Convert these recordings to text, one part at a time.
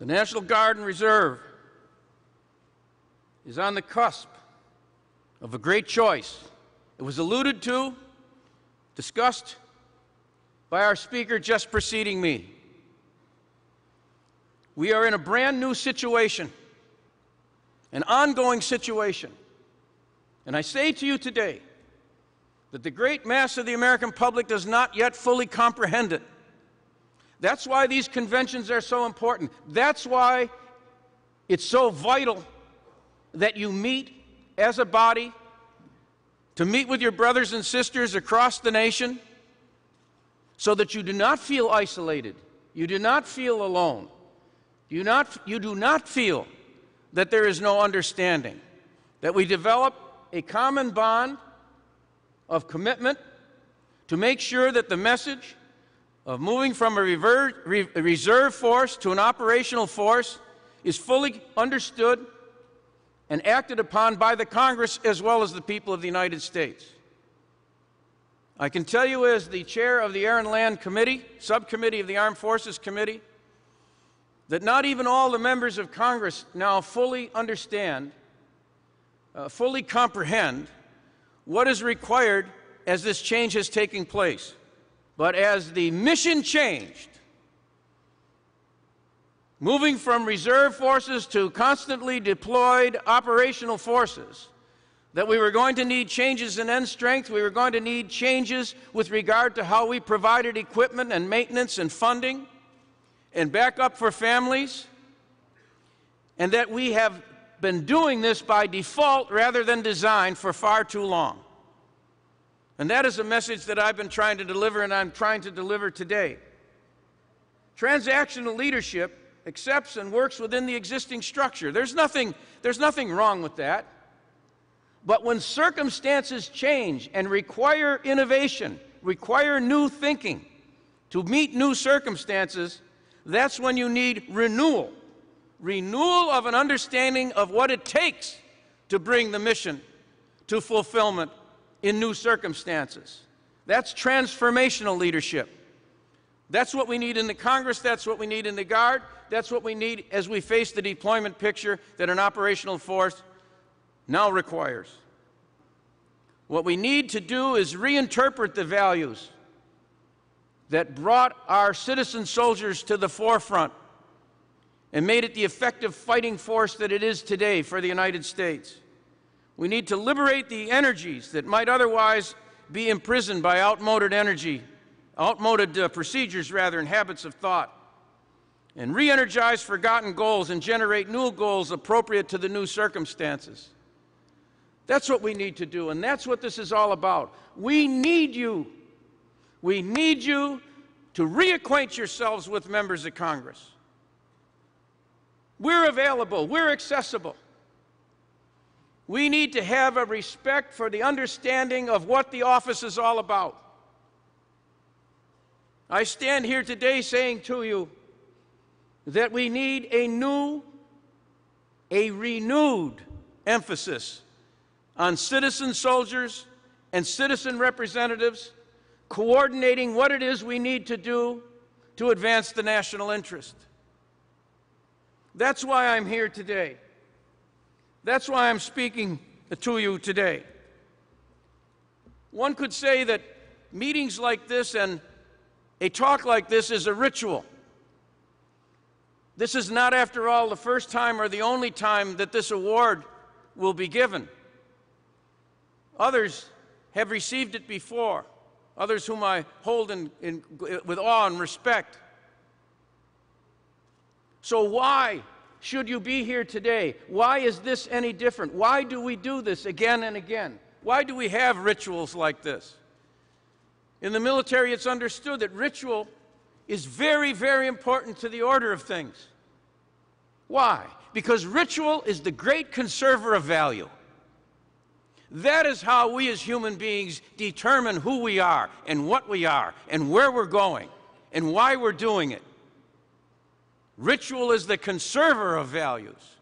The National Guard and Reserve is on the cusp of a great choice. It was alluded to, discussed by our speaker just preceding me. We are in a brand new situation, an ongoing situation. And I say to you today that the great mass of the American public does not yet fully comprehend it. That's why these conventions are so important. That's why it's so vital that you meet as a body, to meet with your brothers and sisters across the nation, so that you do not feel isolated, you do not feel alone, you do not feel that there is no understanding, that we develop a common bond of commitment to make sure that the message of moving from a reserve force to an operational force is fully understood and acted upon by the Congress as well as the people of the United States. I can tell you as the chair of the Air and Land Committee, subcommittee of the Armed Forces Committee, that not even all the members of Congress now fully understand, fully comprehend what is required as this change has taken place. But as the mission changed, moving from reserve forces to constantly deployed operational forces, that we were going to need changes in end strength, we were going to need changes with regard to how we provided equipment and maintenance and funding and backup for families, and that we have been doing this by default rather than design for far too long. And that is a message that I've been trying to deliver, and I'm trying to deliver today. Transactional leadership accepts and works within the existing structure. There's nothing wrong with that. But when circumstances change and require innovation, require new thinking to meet new circumstances, that's when you need renewal. Renewal of an understanding of what it takes to bring the mission to fulfillment in new circumstances. That's transformational leadership. That's what we need in the Congress, that's what we need in the Guard, that's what we need as we face the deployment picture that an operational force now requires. What we need to do is reinterpret the values that brought our citizen soldiers to the forefront and made it the effective fighting force that it is today for the United States. We need to liberate the energies that might otherwise be imprisoned by outmoded procedures and habits of thought, and re-energize forgotten goals and generate new goals appropriate to the new circumstances. That's what we need to do, and that's what this is all about. We need you. We need you to reacquaint yourselves with members of Congress. We're available. We're accessible. We need to have a respect for the understanding of what the office is all about. I stand here today saying to you that we need a renewed emphasis on citizen soldiers and citizen representatives coordinating what it is we need to do to advance the national interest. That's why I'm here today. That's why I'm speaking to you today. One could say that meetings like this and a talk like this is a ritual. This is not, after all, the first time or the only time that this award will be given. Others have received it before, others whom I hold with awe and respect. So why should you be here today? Why is this any different? Why do we do this again and again? Why do we have rituals like this? In the military, it's understood that ritual is very, very important to the order of things. Why? Because ritual is the great conserver of value. That is how we as human beings determine who we are and what we are and where we're going and why we're doing it. Ritual is the conserver of values.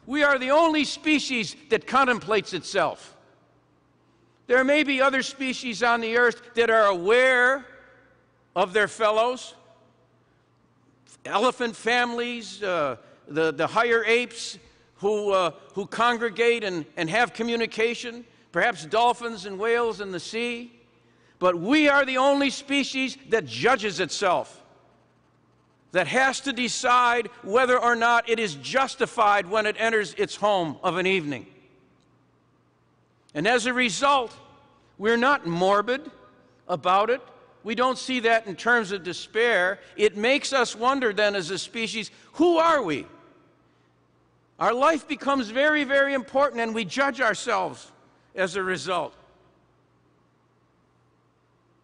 We are the only species that contemplates itself. There may be other species on the earth that are aware of their fellows, elephant families, the higher apes who congregate and have communication, perhaps dolphins and whales in the sea. But we are the only species that judges itself, that has to decide whether or not it is justified when it enters its home of an evening. And as a result, we're not morbid about it. We don't see that in terms of despair. It makes us wonder then as a species, who are we? Our life becomes very, very important, and we judge ourselves as a result.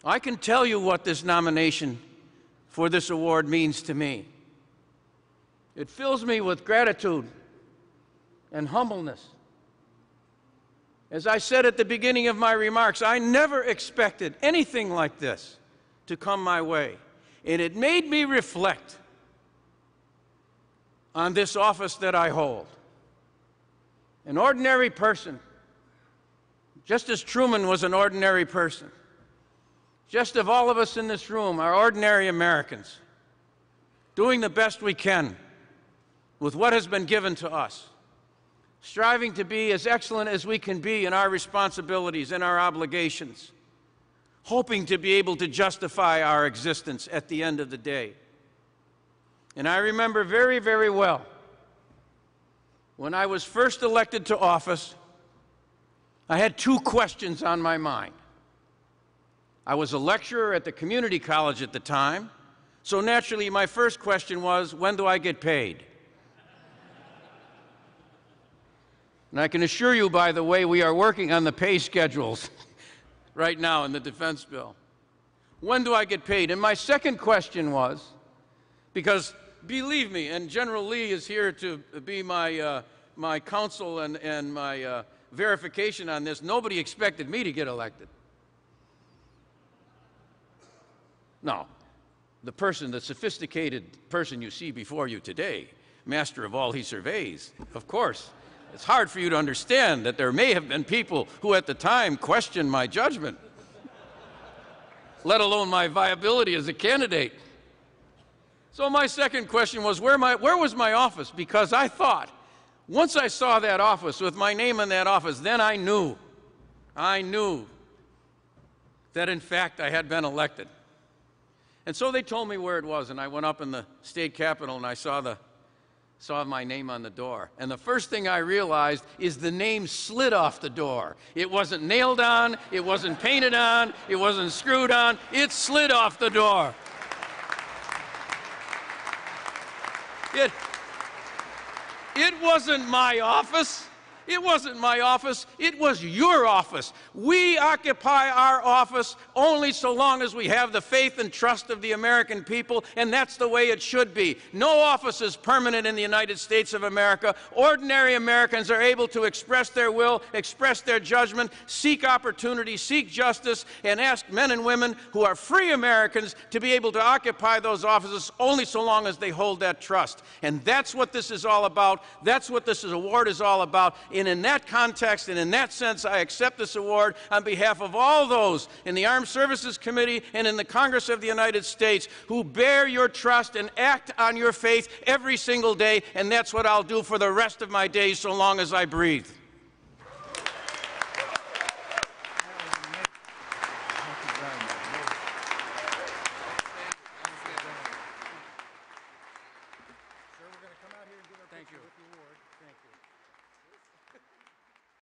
I can tell you what this nomination for this award means to me. It fills me with gratitude and humbleness. As I said at the beginning of my remarks, I never expected anything like this to come my way. And it made me reflect on this office that I hold. An ordinary person, just as Truman was an ordinary person, just as all of us in this room are ordinary Americans, doing the best we can with what has been given to us, striving to be as excellent as we can be in our responsibilities and our obligations, hoping to be able to justify our existence at the end of the day. And I remember very, very well when I was first elected to office, I had two questions on my mind. I was a lecturer at the community college at the time, so naturally my first question was, when do I get paid? And I can assure you, by the way, we are working on the pay schedules right now in the defense bill. When do I get paid? And my second question was, because believe me, and General Lee is here to be my counsel and my verification on this, nobody expected me to get elected. No, the sophisticated person you see before you today, master of all he surveys, of course. It's hard for you to understand that there may have been people who at the time questioned my judgment, let alone my viability as a candidate. So my second question was, where was my office? Because I thought, once I saw that office with my name in that office, then I knew that in fact I had been elected. And so they told me where it was, and I went up in the state capitol and I saw my name on the door. And the first thing I realized is the name slid off the door. It wasn't nailed on, it wasn't painted on, it wasn't screwed on, it slid off the door. It wasn't my office. It wasn't my office, it was your office. We occupy our office only so long as we have the faith and trust of the American people, and that's the way it should be. No office is permanent in the United States of America. Ordinary Americans are able to express their will, express their judgment, seek opportunity, seek justice, and ask men and women who are free Americans to be able to occupy those offices only so long as they hold that trust. And that's what this is all about. That's what this award is all about. And in that context and in that sense, I accept this award on behalf of all those in the Armed Services Committee and in the Congress of the United States who bear your trust and act on your faith every single day, and that's what I'll do for the rest of my days so long as I breathe. Thank you.